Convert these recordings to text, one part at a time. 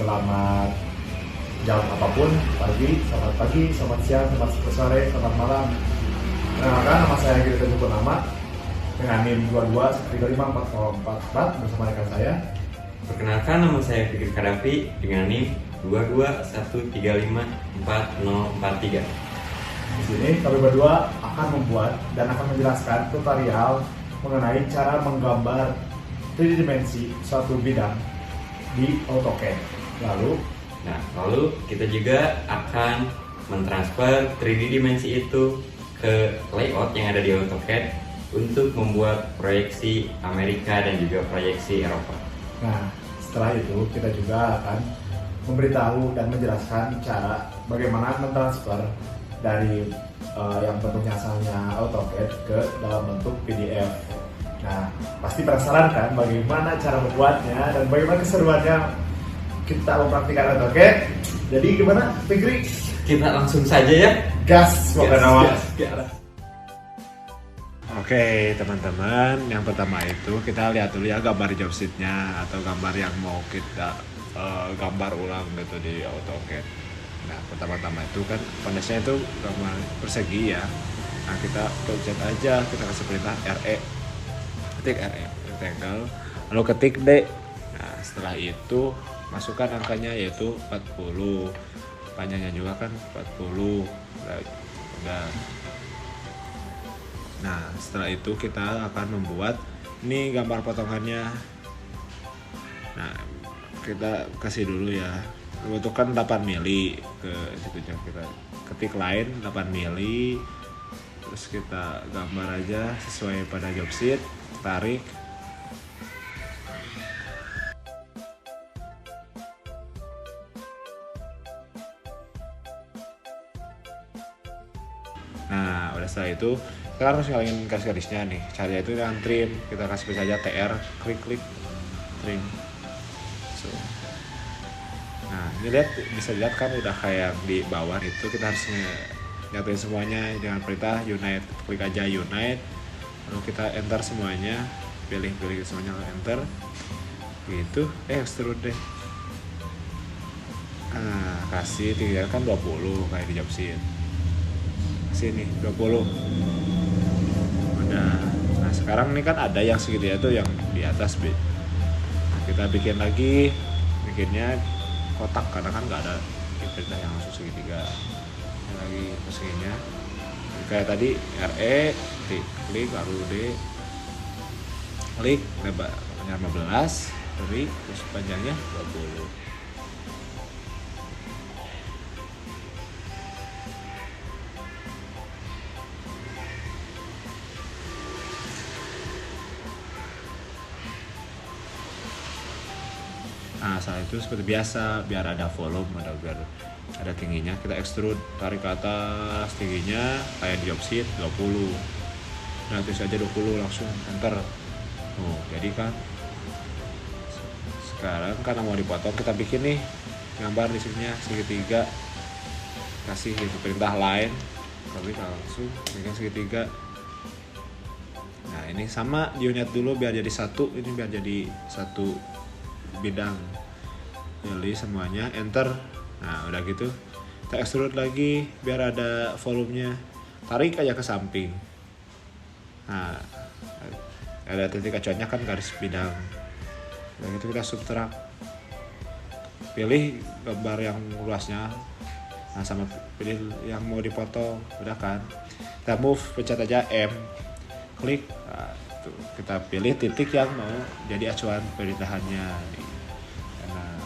Selamat jam apapun, selamat pagi, selamat siang, selamat sore, selamat malam. Perkenalkan, nama saya Giri Teguh Nama dengan NIM 22135444 bersama rekan saya. Perkenalkan, nama saya Fikri Kadafi dengan NIM 22135443. Di sini kami berdua akan membuat dan akan menjelaskan tutorial mengenai cara menggambar 3D dimensi suatu bidang di AutoCAD. Lalu kita juga akan mentransfer 3D dimensi itu ke layout yang ada di AutoCAD untuk membuat proyeksi Amerika dan juga proyeksi Eropa. Nah, setelah itu kita juga akan memberitahu dan menjelaskan cara bagaimana mentransfer dari yang bentuknya asalnya AutoCAD ke dalam bentuk PDF. Nah, pasti penasaran kan bagaimana cara membuatnya dan bagaimana keseruannya kita mempraktikkan AutoCAD. Jadi gimana, Fikri? Kita langsung saja ya. Gas, gas. Oke teman-teman, yang pertama itu kita lihat dulu ya gambar job sheet-nya atau gambar yang mau kita gambar ulang gitu di AutoCAD. Nah pertama-tama itu kan pondasinya itu gambar persegi ya. Nah kita pencet aja, kita kasih perintah RE, ketik RE rectangle, lalu ketik D. Nah setelah itu masukkan angkanya yaitu 40, panjangnya juga kan 40. Udah. Nah setelah itu kita akan membuat ini gambar potongannya. Nah kita kasih dulu ya, membutuhkan 8 mili ke situ, kita ketik line 8 mili, terus kita gambar aja sesuai pada job sheet, tarik. Nah udah setelah itu kita harus ngilangin garis-garisnya nih. Caranya itu dengan trim, kita kasih saja TR, klik trim. So. Nah ini bisa dilihat kan udah kayak di bawah itu, kita harus nyatuin semuanya dengan perintah unite. Klik aja unite, lalu kita enter semuanya, pilih semuanya, enter gitu, extrude deh. Nah kasih tinggal kan 20 kayak di job sheet. Sini 20 udah. Nah sekarang ini kan ada yang segitu ya tuh yang di atas B. Nah, kita bikin lagi, bikinnya kotak karena kan nggak ada perintah yang langsung segitiga. Ini lagi perseginya kayak tadi RE, klik lalu D, klik lebar 15, terus panjangnya 20. Nah saat itu seperti biasa, biar ada volume, biar ada tingginya, kita extrude, tarik ke atas tingginya kayak di job sheet 20. Nah tulis aja 20 langsung enter. Jadi kan sekarang karena mau dipotong, kita bikin nih gambar di sininya segitiga, kasih gitu perintah line, klik langsung bikin segitiga. Nah ini sama di unit dulu biar jadi satu, ini biar jadi satu bidang, pilih semuanya, enter. Nah udah gitu kita extrude lagi biar ada volumenya, tarik aja ke samping. Nah ada titik acuannya kan garis bidang. Udah gitu kita subtract, pilih gambar yang luasnya, nah sama pilih yang mau dipotong. Udah kan kita move, pencet aja M, klik. Nah, tuh, kita pilih titik yang mau jadi acuan perintahannya. Nah,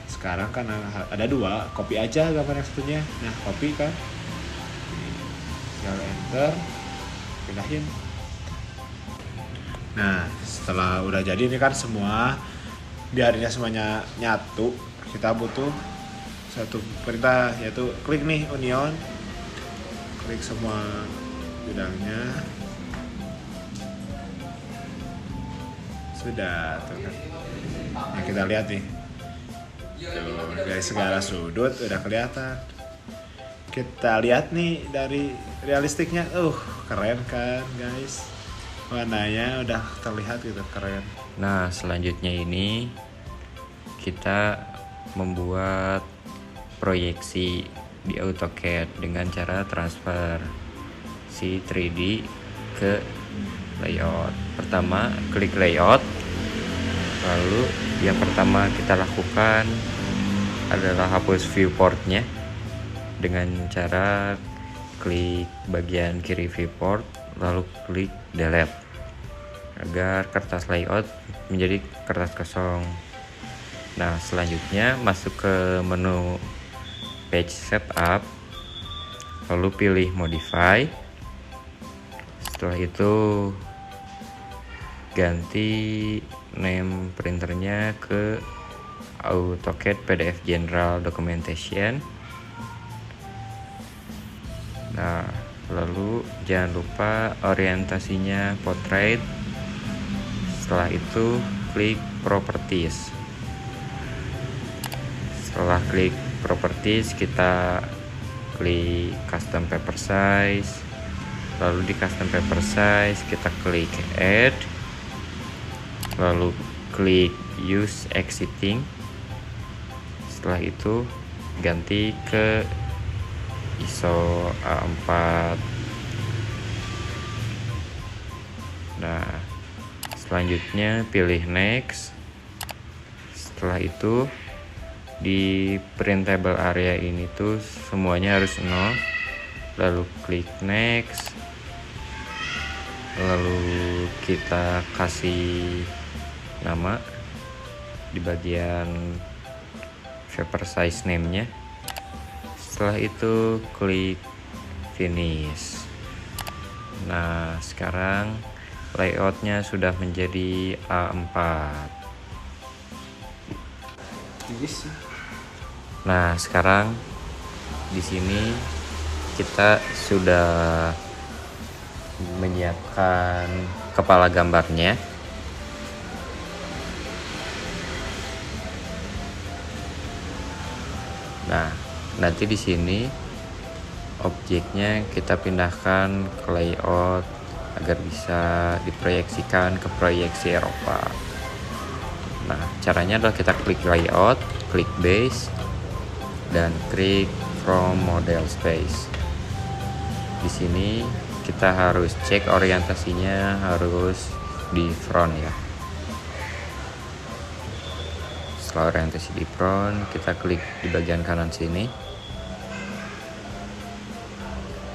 sekarang kan ada dua, copy aja gambar yang satunya. Nah, copy kan. Tinggal enter, pindahin. Nah, setelah udah jadi ini kan semua biarnya semuanya nyatu, kita butuh satu perintah yaitu klik nih onion. Klik semua bidangnya. Sudah tuh kan. Yang kita lihat nih. Tuh, dari segala sudut udah kelihatan. Kita lihat nih dari realistiknya, keren kan guys. Warnanya udah terlihat gitu, keren. Nah selanjutnya ini kita membuat proyeksi di AutoCAD dengan cara transfer si 3D ke layout. Pertama, klik layout. Lalu yang pertama kita lakukan adalah hapus viewportnya dengan cara klik bagian kiri viewport lalu klik delete agar kertas layout menjadi kertas kosong. Nah, selanjutnya masuk ke menu page setup, lalu pilih modify. Setelah itu ganti name printernya ke AutoCAD PDF General Documentation. Nah, lalu jangan lupa orientasinya portrait. Setelah itu klik properties. Setelah klik properties, kita klik custom paper size. Lalu di custom paper size kita klik add. Lalu klik use exiting. Setelah itu ganti ke ISO A4. Nah, selanjutnya pilih next. Setelah itu di printable area ini tuh semuanya harus 0. Lalu klik next. Lalu kita kasih nama di bagian paper size name-nya. Setelah itu klik finish. Nah, sekarang layoutnya sudah menjadi A4. Nah, sekarang di sini kita sudah menyiapkan kepala gambarnya. Nah, nanti di sini objeknya kita pindahkan ke layout agar bisa diproyeksikan ke proyeksi Eropa. Nah, caranya adalah kita klik layout, klik base, dan klik from model space. Di sini kita harus cek orientasinya harus di front ya. Setelah orientasi di front, kita klik di bagian kanan sini.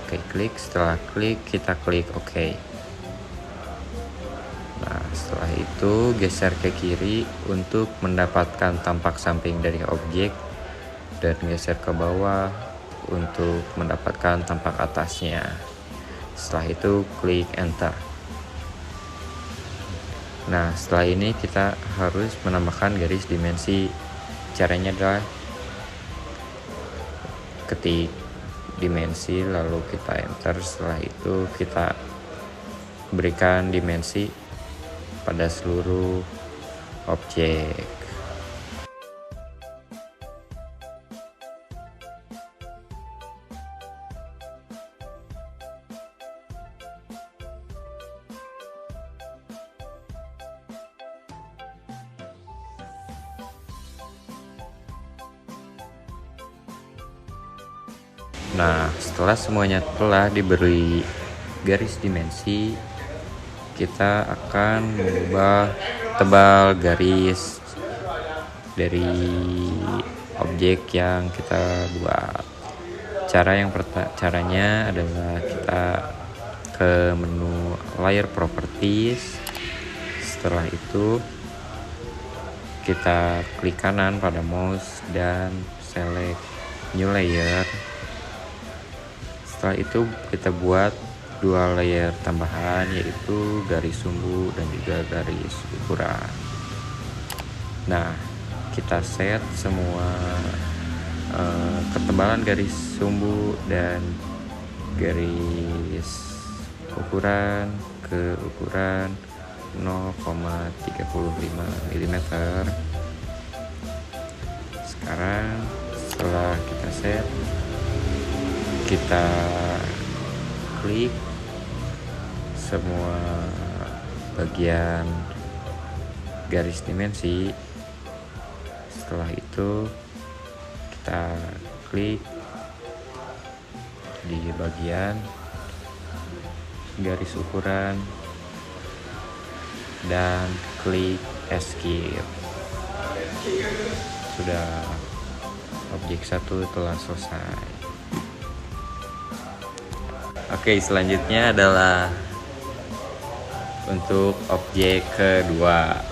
Oke, klik. Setelah klik, kita klik OK. Nah, setelah itu geser ke kiri untuk mendapatkan tampak samping dari objek dan geser ke bawah untuk mendapatkan tampak atasnya. Setelah itu klik enter. Nah, setelah ini kita harus menambahkan garis dimensi. Caranya adalah ketik dimensi lalu kita enter. Setelah itu kita berikan dimensi pada seluruh objek. Nah, setelah semuanya telah diberi garis dimensi, kita akan mengubah tebal garis dari objek yang kita buat. Caranya adalah kita ke menu layer properties. Setelah itu kita klik kanan pada mouse dan select new layer. Setelah itu kita buat 2 layer tambahan, yaitu garis sumbu dan juga garis ukuran. Nah, kita set semua ketebalan garis sumbu dan garis ukuran ke ukuran 0,35 mm. Sekarang setelah kita set, kita klik semua bagian garis dimensi. Setelah itu kita klik di bagian garis ukuran dan klik escape. Sudah, objek 1 telah selesai. Oke, selanjutnya adalah untuk objek kedua.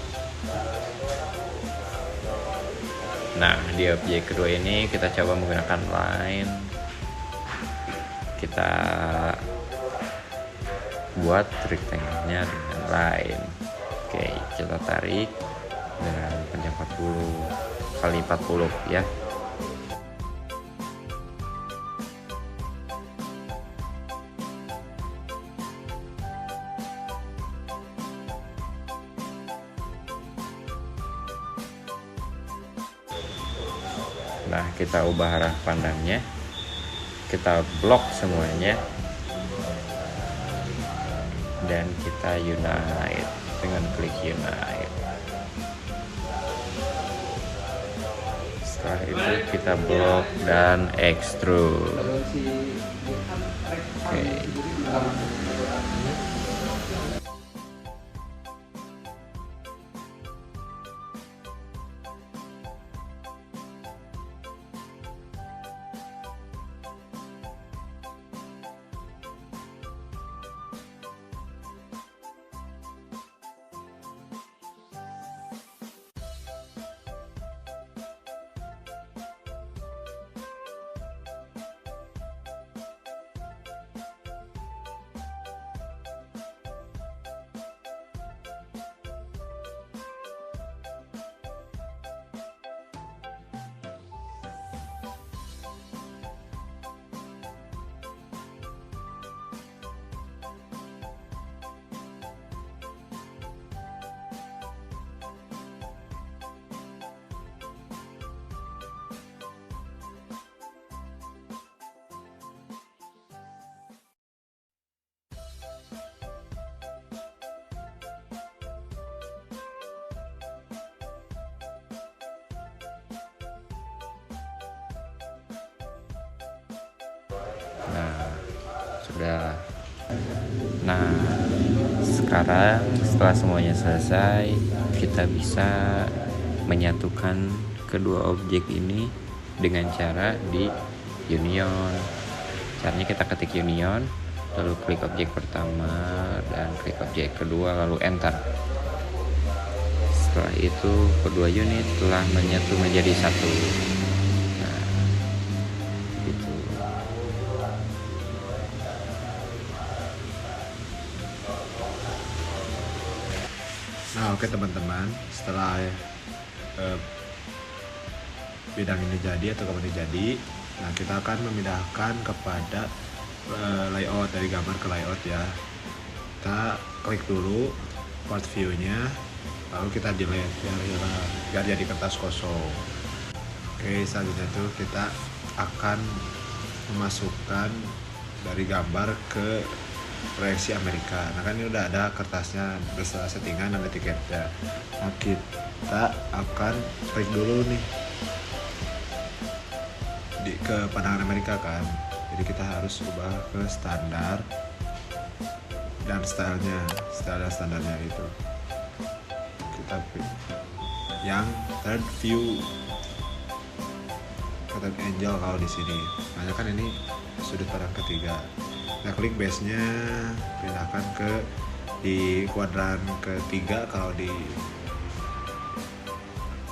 Nah, di objek kedua ini kita coba menggunakan line. Kita buat rectangle-nya dengan line. Oke, kita tarik dengan panjang 40 kali 40 ya. Nah, kita ubah arah pandangnya, kita blok semuanya, dan kita unite dengan klik unite. Setelah itu kita blok dan extrude. Oke. Nah, sudah. Nah, sekarang setelah semuanya selesai, kita bisa menyatukan kedua objek ini dengan cara di union. Caranya kita ketik union, lalu klik objek pertama dan klik objek kedua, lalu enter. Setelah itu kedua unit telah menyatu menjadi satu. Nah, gitu. Nah, oke teman-teman, setelah bidang ini jadi atau kamar ini jadi, nah kita akan memindahkan kepada layout, dari gambar ke layout ya. Kita klik dulu part view-nya, lalu kita delete biar jadi kertas kosong. Oke, selanjutnya tuh kita akan memasukkan dari gambar ke proyeksi Amerika. Nah kan ini udah ada kertasnya beserta settingan dan etiketnya. Nah kita akan klik dulu nih ke pandangan Amerika kan. Jadi kita harus ubah ke standar dan standarnya itu kita pilih yang third view, kata angel kalau di sini. Nah kan ini sudut pandang ketiga. Nah klik base-nya, pindahkan ke di kuadran ketiga. Kalau di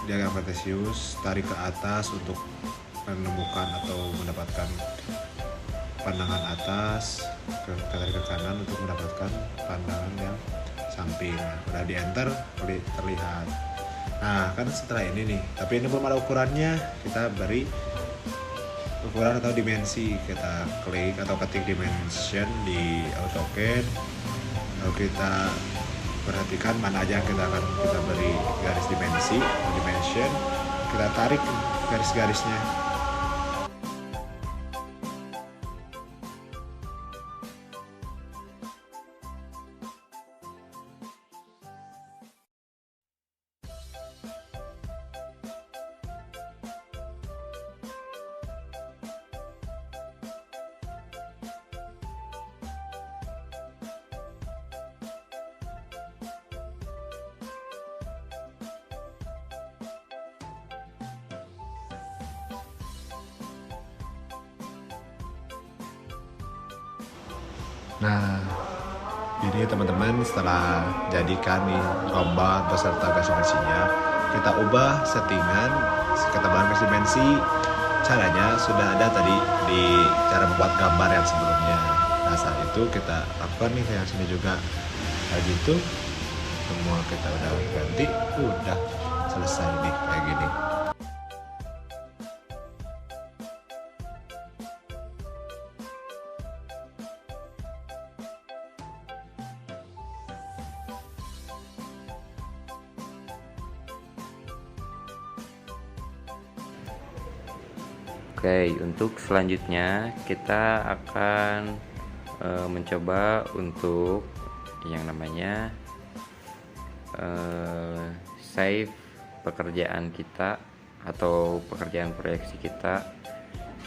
diagram kartesius, tarik ke atas untuk menemukan atau mendapatkan pandangan atas, tarik ke kanan untuk mendapatkan pandangan yang samping. Nah, udah di enter, terlihat. Nah kan setelah ini nih, tapi ini belum ada ukurannya, kita beri ukuran atau dimensi. Kita klik atau ketik dimension di AutoCAD, lalu kita perhatikan mana aja kita beri garis dimensi, dimension, kita tarik garis-garisnya. Nah, ini teman-teman setelah jadikan nih gambar beserta garis dimensinya, kita ubah settingan ketebalan garis dimensi. Caranya sudah ada tadi di cara membuat gambar yang sebelumnya. Nah, saat itu kita lakukan nih yang sini juga. Kayak gitu, semua kita udah ganti, udah selesai nih kayak gini. Oke, untuk selanjutnya kita akan mencoba untuk yang namanya save pekerjaan kita atau pekerjaan proyeksi kita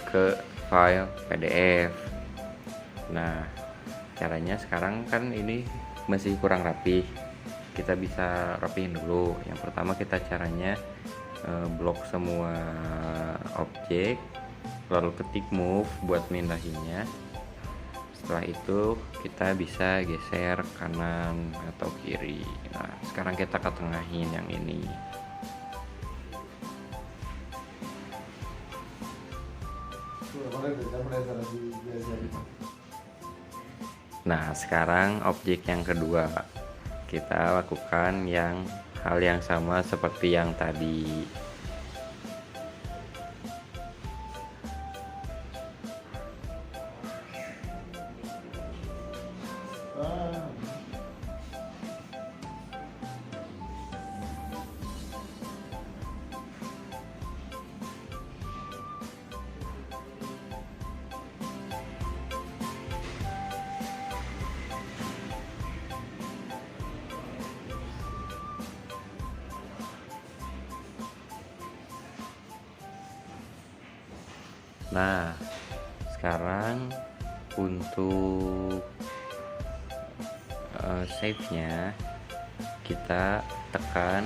ke file PDF. Nah, caranya sekarang kan ini masih kurang rapi. Kita bisa rapihin dulu. Yang pertama kita caranya blok semua objek, lalu ketik move buat mindahinnya. Setelah itu kita bisa geser kanan atau kiri. Nah, sekarang kita ke tengahin yang ini. Nah, sekarang objek yang kedua kita lakukan hal yang sama seperti yang tadi. Nah, sekarang untuk save-nya kita tekan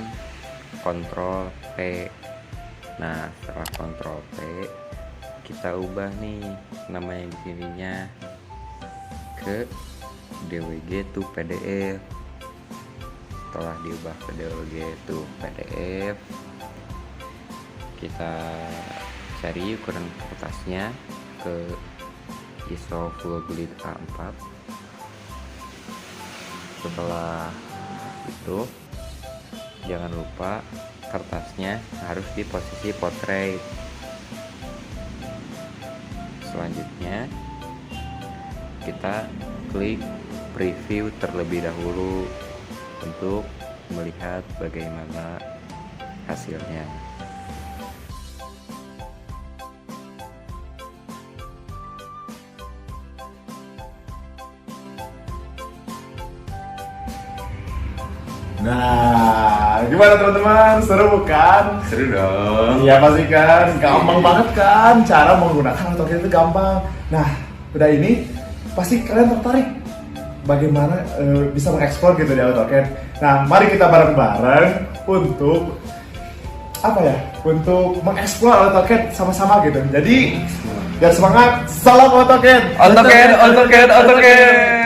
Ctrl P. Nah, setelah Ctrl P kita ubah nih nama yang dirinya ke DWG to PDF. Setelah diubah ke DWG to PDF, kita cari ukuran kertasnya ke ISO full grid A4. Setelah itu jangan lupa kertasnya harus di posisi portrait. Selanjutnya kita klik preview terlebih dahulu untuk melihat bagaimana hasilnya. Nah, gimana teman-teman? Seru bukan? Seru dong. Iya pasti kan, gampang banget kan cara menggunakan AutoCAD itu gampang. Nah, udah ini pasti kalian tertarik bagaimana bisa mengeksplor gitu di AutoCAD. Nah, mari kita bareng-bareng untuk apa ya? Untuk mengeksplor AutoCAD sama-sama gitu. Jadi, biar semangat, salam AutoCAD. AutoCAD, AutoCAD, AutoCAD.